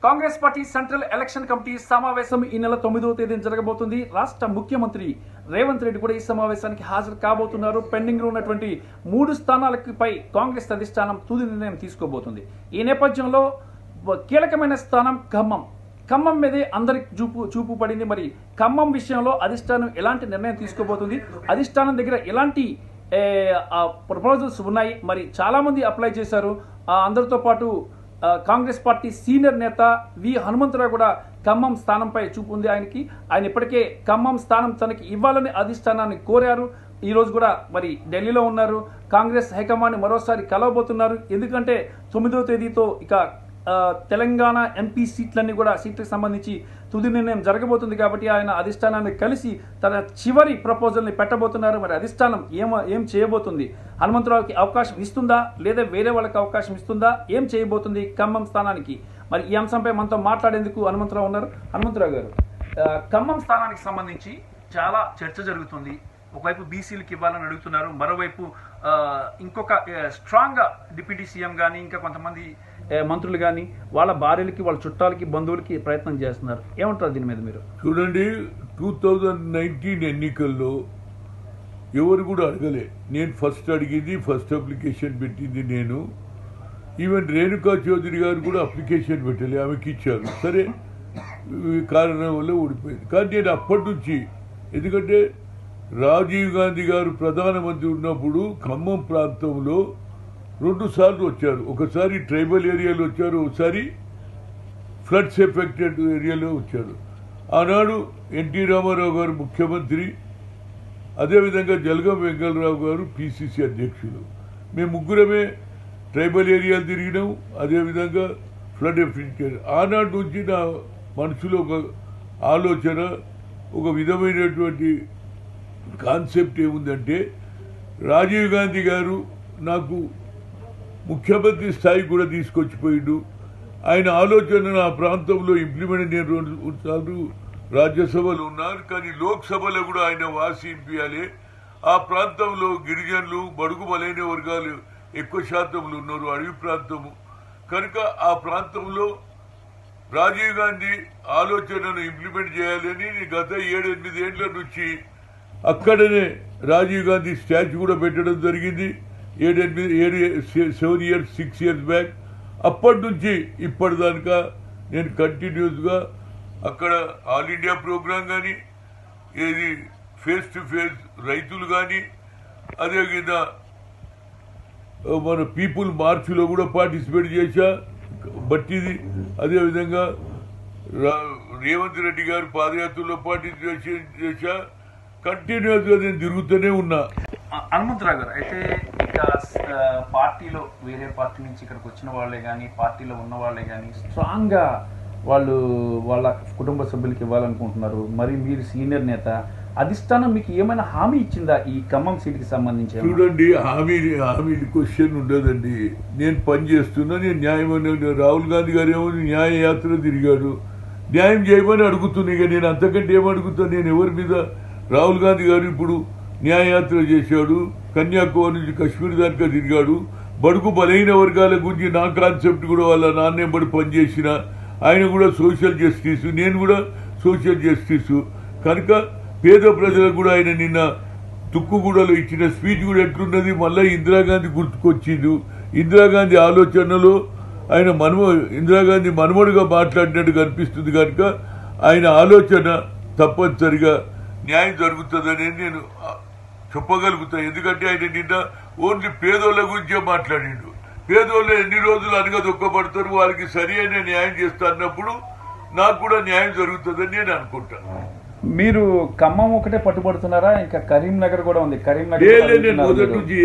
Congress party central election committee సమావేశం ఈ నెల 9వ తేదీన జరగబోతుంది. రాష్ట్ర ముఖ్యమంత్రి రేవంత్ రెడ్డి కూడా ఈ సమావేశానికి హాజరు కాబోతున్నారు. పెండింగ్ లో ఉన్నటువంటి 3 స్థానాలపై కాంగ్రెస్ అధిష్టానం తుది నిర్ణయం తీసుకోబోతుంది. ఈ నేపథ్యంలో కీలకమైన స్థానం ఖమ్మం మీదే అందరికి చూపు పడింది. మరి ఖమ్మం విషయంలో అధిష్టానం ఎలాంటి నిర్ణయం తీసుకోబోతుంది, అధిష్టానం దగ్గర ఎలాంటి ప్రపోజల్స్ ఉన్నాయి, మరి చాలా మంది అప్లై చేశారు. అందరితో పాటు కాంగ్రెస్ పార్టీ సీనియర్ నేత వి హనుమంతరావు కూడా ఖమ్మం స్థానంపై చూపు ఉంది. ఆయన ఇప్పటికే ఖమ్మం స్థానం తనకి ఇవ్వాలని అధిష్టానాన్ని కోరారు. ఈ రోజు కూడా మరి ఢిల్లీలో ఉన్నారు. కాంగ్రెస్ హైకమాండ్ మరోసారి కలవబోతున్నారు. ఎందుకంటే 9వ తేదీతో ఇక తెలంగాణ ఎంపీ సీట్లన్నీ కూడా సీట్లకు సంబంధించి తుది నిర్ణయం జరగబోతుంది. కాబట్టి ఆయన అధిష్టానాన్ని కలిసి తన చివరి ప్రపోజల్ని పెట్టబోతున్నారు. మరి అధిష్టానం ఏం చేయబోతుంది, హనుమంతరావుకి అవకాశం ఇస్తుందా లేదా వేరే వాళ్ళకి అవకాశం ఇస్తుందా, ఏం చేయబోతుంది ఖమ్మం స్థానానికి? మరి ఈ అంశంపై మనతో మాట్లాడేందుకు హనుమంతరావు ఉన్నారు. హనుమంతరావు గారు, ఖమ్మం స్థానానికి సంబంధించి చాలా చర్చ జరుగుతుంది. ఒకవైపు బీసీలకు ఇవ్వాలని అడుగుతున్నారు, మరోవైపు ఇంకొక స్ట్రాంగ్ గా డిప్యూటీ సీఎం కానీ ఇంకా కొంతమంది మంత్రులు కానీ వాళ్ళ భార్యలకి వాళ్ళ చుట్టాలకి బంధువులకి ప్రయత్నం చేస్తున్నారు. ఏమంటారు దీని మీద మీరు? చూడండి, 2019 ఎన్నికల్లో ఎవరు కూడా అడగలే. నేను ఫస్ట్ అడిగింది, ఫస్ట్ అప్లికేషన్ పెట్టింది నేను. ఈవెన్ రేణుకా చౌదరి గారు కూడా అప్లికేషన్ పెట్టలే, ఆమెకి ఇచ్చారు. సరే, కారణం వల్ల ఓడిపోయింది. కానీ నేను అప్పటి నుంచి, ఎందుకంటే రాజీవ్ గాంధీ గారు ప్రధానమంత్రి ఉన్నప్పుడు ఖమ్మం ప్రాంతంలో 2 సార్లు వచ్చారు. ఒకసారి ట్రైబల్ ఏరియాలో వచ్చారు, ఒకసారి ఫ్లడ్స్ ఎఫెక్టెడ్ ఏరియాలో వచ్చారు. ఆనాడు ఎన్టీ రామారావు గారు ముఖ్యమంత్రి, అదేవిధంగా జలగం వెంకటరావు గారు పిసిసి అధ్యక్షులు. మేము ముగ్గురమే ట్రైబల్ ఏరియాలు తిరిగినాం, అదేవిధంగా ఫ్లడ్ ఎఫెక్టెడ్. ఆనాడు నుంచి నా మనసులో ఒక ఆలోచన, ఒక విధమైనటువంటి కాన్సెప్ట్ ఏముందంటే, రాజీవ్ గాంధీ గారు నాకు ముఖ్యమంత్రి స్థాయికి కూడా తీసుకొచ్చిపోయిండు. ఆయన ఆలోచన నా ప్రాంతంలో ఇంప్లిమెంట్, నేను 2 సార్లు రాజ్యసభలో ఉన్నారు, కానీ లోక్సభలో కూడా ఆయన వాసి ఇంపియాలి. ఆ ప్రాంతంలో గిరిజనులు, బడుగు బలైన వర్గాలు ఎక్కువ శాతంలో ఉన్నారు, అడవి ప్రాంతము కనుక ఆ ప్రాంతంలో రాజీవ్ గాంధీ ఆలోచనను ఇంప్లిమెంట్ చేయాలని గత 7-8 ఏళ్ల నుంచి అక్కడనే రాజీవ్ గాంధీ స్టాచ్యూ కూడా పెట్టడం జరిగింది. 7 ఇయర్స్ 6 ఇయర్స్ బ్యాక్. అప్పటి నుంచి ఇప్పటిదాకా నేను కంటిన్యూస్గా అక్కడ ఆల్ ఇండియా ప్రోగ్రాం కానీ, ఏది ఫేస్ టు ఫేస్ రైతులు కానీ, అదేవిధంగా మన పీపుల్ మార్చ్లో కూడా పార్టిసిపేట్ చేశా బట్టిది. అదేవిధంగా రేవంత్ రెడ్డి గారు పాదయాత్రలో పార్టిసిపేట్ చేశా. కంటిన్యూస్గా నేను తిరుగుతూనే ఉన్నా. హనుమంతరావు గారు, అయితే ఇక పార్టీలో వేరే పార్టీ నుంచి ఇక్కడికి వచ్చిన వాళ్ళే కానీ, పార్టీలో ఉన్న వాళ్ళే కానీ స్ట్రాంగ్ గా వాళ్ళ కుటుంబ సభ్యులకి ఇవ్వాలనుకుంటున్నారు. మరి మీరు సీనియర్ నేత, అధిష్టానం మీకు ఏమైనా హామీ ఇచ్చిందా ఈ ఖమ్మం సీట్కి సంబంధించి? చూడండి, హామీ క్వశ్చన్ ఉండదండి. నేను పని చేస్తున్నా, నేను న్యాయం. రాహుల్ గాంధీ గారు ఏమో న్యాయ యాత్ర తిరిగాడు, న్యాయం చేయమని అడుగుతున్నా. ఇక నేను అంతకంటే ఏమడుగుతాను? నేను ఎవరి మీద? రాహుల్ గాంధీ గారు ఇప్పుడు న్యాయయాత్ర చేశాడు, కన్యాకుమారి నుంచి కశ్మీర్ దాకా తిరిగాడు. బడుగు బలైన వర్గాల గురించి నా కాన్సెప్ట్ కూడా వాళ్ళ నాన్నెంబడి పనిచేసిన ఆయన కూడా సోషల్ జస్టిస్, నేను కూడా సోషల్ జస్టిస్. కనుక పేద ప్రజలకు కూడా ఆయన నిన్న తుక్కుగూడలో ఇచ్చిన స్పీచ్ కూడా ఎట్లున్నది, మళ్ళీ ఇందిరాగాంధీ గుర్తుకొచ్చిండు. ఇందిరాగాంధీ ఆలోచనలో ఆయన ఇందిరాగాంధీ మనవడుగా మాట్లాడినట్టు కనిపిస్తుంది. కనుక ఆయన ఆలోచన తప్పనిసరిగా న్యాయం జరుగుతుందని నేను చెప్పగలుగుతా. ఎందుకంటే ఆయన నిన్న ఓన్లీ పేదోళ్ళ గురించే మాట్లాడిండు. పేదోళ్ళు ఎన్ని రోజులు అనగదొక్కబడతారు, వారికి సరి అయిన న్యాయం చేస్తా అన్నప్పుడు నాకు కూడా న్యాయం జరుగుతుందని నేను అనుకుంటాను. మీరు ఖమ్మం ఒకటే పట్టుబడుతున్నారా? ఇంకా కరీంనగర్ కూడా ఉంది. కరీంనగర్ నేను మొదటి నుంచి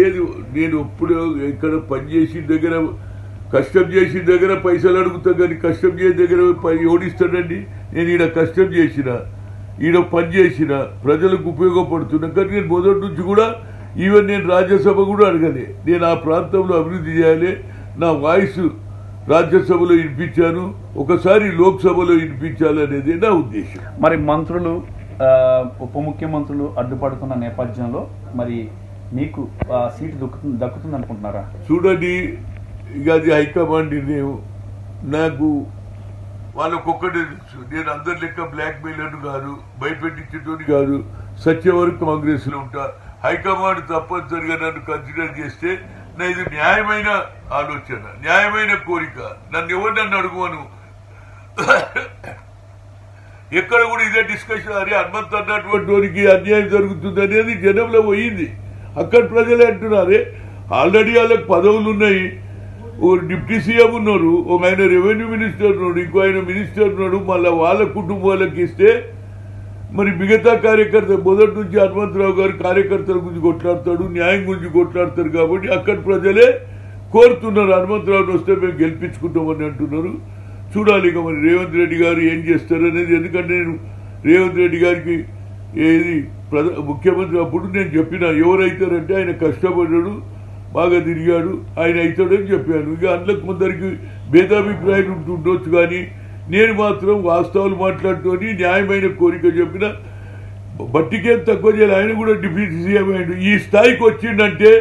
నేను ఎప్పుడు ఇక్కడ పనిచేసిన దగ్గర, కష్టం చేసిన దగ్గర పైసలు అడుగుతా, కానీ కష్టం చేసిన దగ్గర ఓడిస్తాడండి. నేను ఈడ కష్టం చేసిన, ఈడ పనిచేసిన, ప్రజలకు ఉపయోగపడుతున్నా. కానీ నేను మొదటి నుంచి కూడా ఈవెన్ నేను రాజ్యసభ కూడా అడగలే. నేను ఆ ప్రాంతంలో అభివృద్ధి చేయాలి, నా వాయిస్ రాజ్యసభలో వినిపించాను, ఒకసారి లోక్సభలో వినిపించాలనేది నా ఉద్దేశం. మరి మంత్రులు, ఉప ముఖ్యమంత్రులు అడ్డుపడుతున్న నేపథ్యంలో మరి మీకు సీటు దక్కుతుంది అనుకుంటున్నారా? చూడండి, ఇక అది హైకమాండ్ నిర్ణయం. నాకు వాళ్ళకొక్కటే తెలుసు. నేను అందరి లెక్క బ్లాక్ మెయిలర్ కాదు, భయపెట్టించేటోని కాదు. సత్య వరకు కాంగ్రెస్ లో ఉంటా. హైకమాండ్ తప్పనిసరిగా నన్ను కన్సిడర్ చేస్తే నా ఇది న్యాయమైన ఆలోచన, న్యాయమైన కోరిక. నన్ను అడుగువను. ఎక్కడ కూడా ఇదే డిస్కషన్. అరే హనుమంత్ అన్నటువంటి వారికి అన్యాయం జరుగుతుంది అనేది జనంలో పోయింది. అక్కడ ప్రజలే అంటున్నారే. ఆల్రెడీ వాళ్ళకి పదవులు ఉన్నాయి. ఓ డిప్యూటీ సీఎం ఉన్నారు, ఒక ఆయన రెవెన్యూ మినిస్టర్ ఉన్నాడు, ఇంకో ఆయన మినిస్టర్ ఉన్నాడు. మళ్ళీ వాళ్ళ కుటుంబాలకు ఇస్తే మరి మిగతా కార్యకర్త మొదటి నుంచి హనుమంతరావు గారు కార్యకర్తల గురించి కొట్లాడతాడు, న్యాయం గురించి కొట్లాడతారు. కాబట్టి అక్కడ ప్రజలే కోరుతున్నారు హనుమంతరావుని వస్తే మేము గెలిపించుకుంటామని అంటున్నారు. చూడాలి ఇక మరి రేవంత్ రెడ్డి గారు ఏం చేస్తారు అనేది. ఎందుకంటే నేను రేవంత్ రెడ్డి గారికి ఏది ముఖ్యమంత్రి అప్పుడు నేను చెప్పిన ఎవరైతారంటే ఆయన కష్టపడ్డాడు, బాగా తిరిగాడు, ఆయన అవుతాడని చెప్పాను. ఇక అందులో కొందరికి భేదాభిప్రాయాలు ఉంటుండొచ్చు, కానీ నేను మాత్రం వాస్తవాలు మాట్లాడుతూని న్యాయమైన కోరిక చెప్పిన. బట్టికేం తక్కువ చేయాలి. ఆయన కూడా డిప్యూటీ సీఎం అయ్యాడు. ఈ స్థాయికి వచ్చిందంటే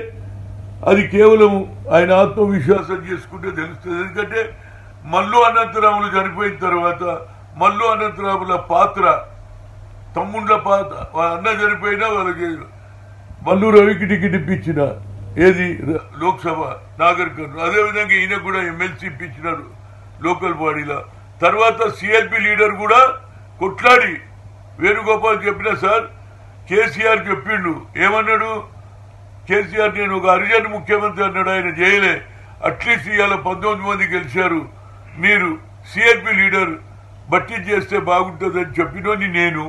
అది కేవలం ఆయన ఆత్మవిశ్వాసం చేసుకుంటే తెలుస్తుంది. ఎందుకంటే మల్లు అనంతరాములు చనిపోయిన తర్వాత మల్లు అనంతరాముల పాత్ర, తమ్ముళ్ళ పాత్ర, అన్న చనిపోయినా వాళ్ళకి మల్లు రవికి టికెట్ ఇప్పించిన ఏది లోక్సభ నాగర్ కర్నూలు. అదేవిధంగా ఈయన కూడా ఎమ్మెల్సీ ఇప్పించినారు లోకల్ బాడీలో. తర్వాత సిఎల్పి లీడర్ కూడా కొట్లాడి వేణుగోపాల్ చెప్పిన సార్ కేసీఆర్ చెప్పిండు. ఏమన్నాడు కేసీఆర్? నేను ఒక హరిజన్ ముఖ్యమంత్రి అన్నాడు, ఆయన చేయలే. అట్లీస్ట్ ఇవాళ 19 మంది గెలిచారు, మీరు సిఎల్పి లీడర్ బట్టి చేస్తే బాగుంటుందని చెప్పినోని నేను.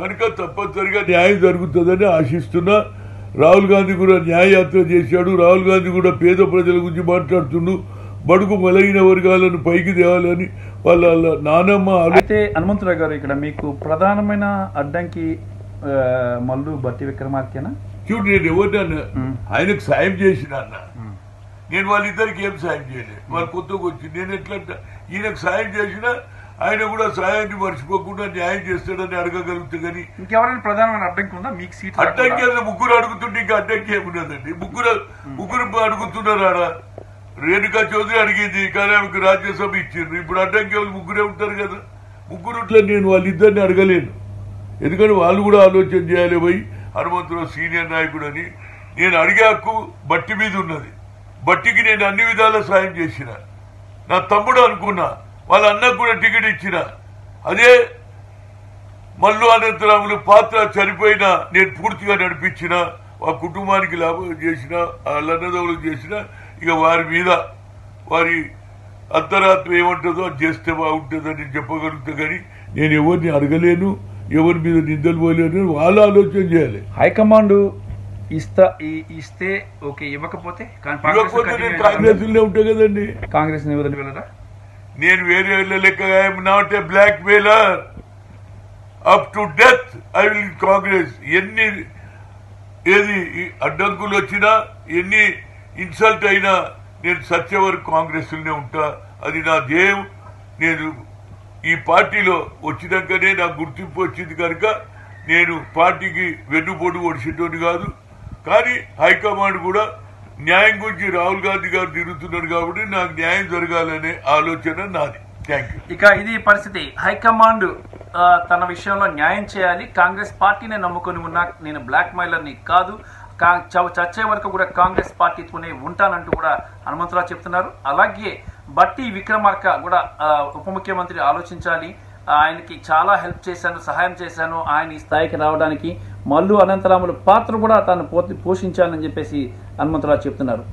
కనుక తప్పనిసరిగా న్యాయం జరుగుతుందని ఆశిస్తున్నా. రాహుల్ గాంధీ కూడా న్యాయయాత్ర చేశాడు. రాహుల్ గాంధీ కూడా పేద ప్రజల గురించి మాట్లాడుతుండు. బడుగు మొలగిన వర్గాలను పైకి తేవాలని వాళ్ళ నానమ్మ. అయితే హనుమంతరావు గారు, ఇక్కడ మీకు ప్రధానమైన అడ్డంకి మల్లు బట్టి విక్రమార్కేనా? చూడు, నేను ఎవరినన్నా ఆయనకు సాయం చేసిన అన్న, నేను వాళ్ళిద్దరికి ఏం సాయం చేయలేదు. వాళ్ళు కొత్తగా వచ్చి నేను ఎట్లంటే ఈయనకు సాయం చేసినా ఆయన కూడా సాయాన్ని మర్చిపోకుండా న్యాయం చేస్తాడని అడగగలుగుతా. కానీ ఇంకెవరైనా ప్రధానమైన అడ్డంకి ఉందా మీకు? సీట్ అడ్డంకి ముగ్గురు అడుగుతుంటే ఇంకా అడ్డంకి ఏమున్నదండి? ముగ్గురు అడుగుతున్నారు. ఆడ రేణుకా చౌదరి అడిగింది, కానీ ఆమెకు రాజ్యసభ ఇచ్చిండ్రు. ఇప్పుడు అడ్డంకి ముగ్గురే ఉంటారు కదా. ముగ్గురు నేను వాళ్ళిద్దరిని అడగలేను. ఎందుకంటే వాళ్ళు కూడా ఆలోచన చేయాలి. పోయి హనుమంతరావు సీనియర్ నాయకుడు అని నేను అడిగే హక్కు బట్టి మీద ఉన్నది. బట్టికి నేను అన్ని విధాలా సాయం చేసిన. నా తమ్ముడు అనుకున్నా, వాళ్ళ అన్నకు కూడా టికెట్ ఇచ్చిన. అదే మల్లు అనంతరాములు పాత్ర చనిపోయినా నేను పూర్తిగా నడిపించిన, ఆ కుటుంబానికి లాభం చేసిన, వాళ్ళ అన్నదవులకు చేసిన. ఇక వారి మీద వారి అంతరాత్మ ఏమంటుందో అది చేస్తే బాగుంటుందని చెప్పగలుగుతా. కానీ నేను ఎవరిని అడగలేను, ఎవరి మీద నిందలు పోలేను. వాళ్ళు ఆలోచన చేయాలి. హైకమాండ్ ఇస్తే ఓకే, ఇవ్వకపోతే నేను కాంగ్రెస్ లో ఉంటా కదండి. కాంగ్రెస్ వదిలి వెళ్ళరా? నేను వేరే లెక్క I'm not a blackmailer. Up to death I will congress. ఎన్ని ఏది అడ్డంకులు వచ్చినా, ఎన్ని ఇన్సల్ట్ అయినా నేను సత్య వరకు కాంగ్రెస్ లోనే ఉంటా. అది నా ధ్యేయం. నేను ఈ పార్టీలో వచ్చినాకనే నాకు గుర్తింపు వచ్చింది కనుక నేను పార్టీకి వెన్నుపోటు ఒడిచేటోని కాదు. కానీ హైకమాండ్ కూడా న్యాయం గురించి రాహుల్ గాంధీ గారు తిరుగుతున్నారు కాబట్టి నాకు న్యాయం జరగాలనే ఆలోచన నాది. Thank you. ఇక ఇది పరిస్థితి. హైకమాండ్ తన విషయంలో న్యాయం చేయాలి. కాంగ్రెస్ పార్టీనే నమ్ముకొని ఉన్నా, నేను బ్లాక్ మెయిలర్ని కాదు, చచ్చే వరకు కూడా కాంగ్రెస్ పార్టీతోనే ఉంటానంటూ కూడా హనుమంతరావు చెప్తున్నారు. అలాగే బట్టి విక్రమార్క కూడా ఉప ముఖ్యమంత్రి ఆలోచించాలి. ఆయనకి చాలా హెల్ప్ చేశాను, సహాయం చేశాను ఆయన ఈ స్థాయికి రావడానికి. మల్లు అనంతరాముల పాత్ర కూడా తాను పోషించానని చెప్పేసి హనుమంతరావు చెప్తున్నారు.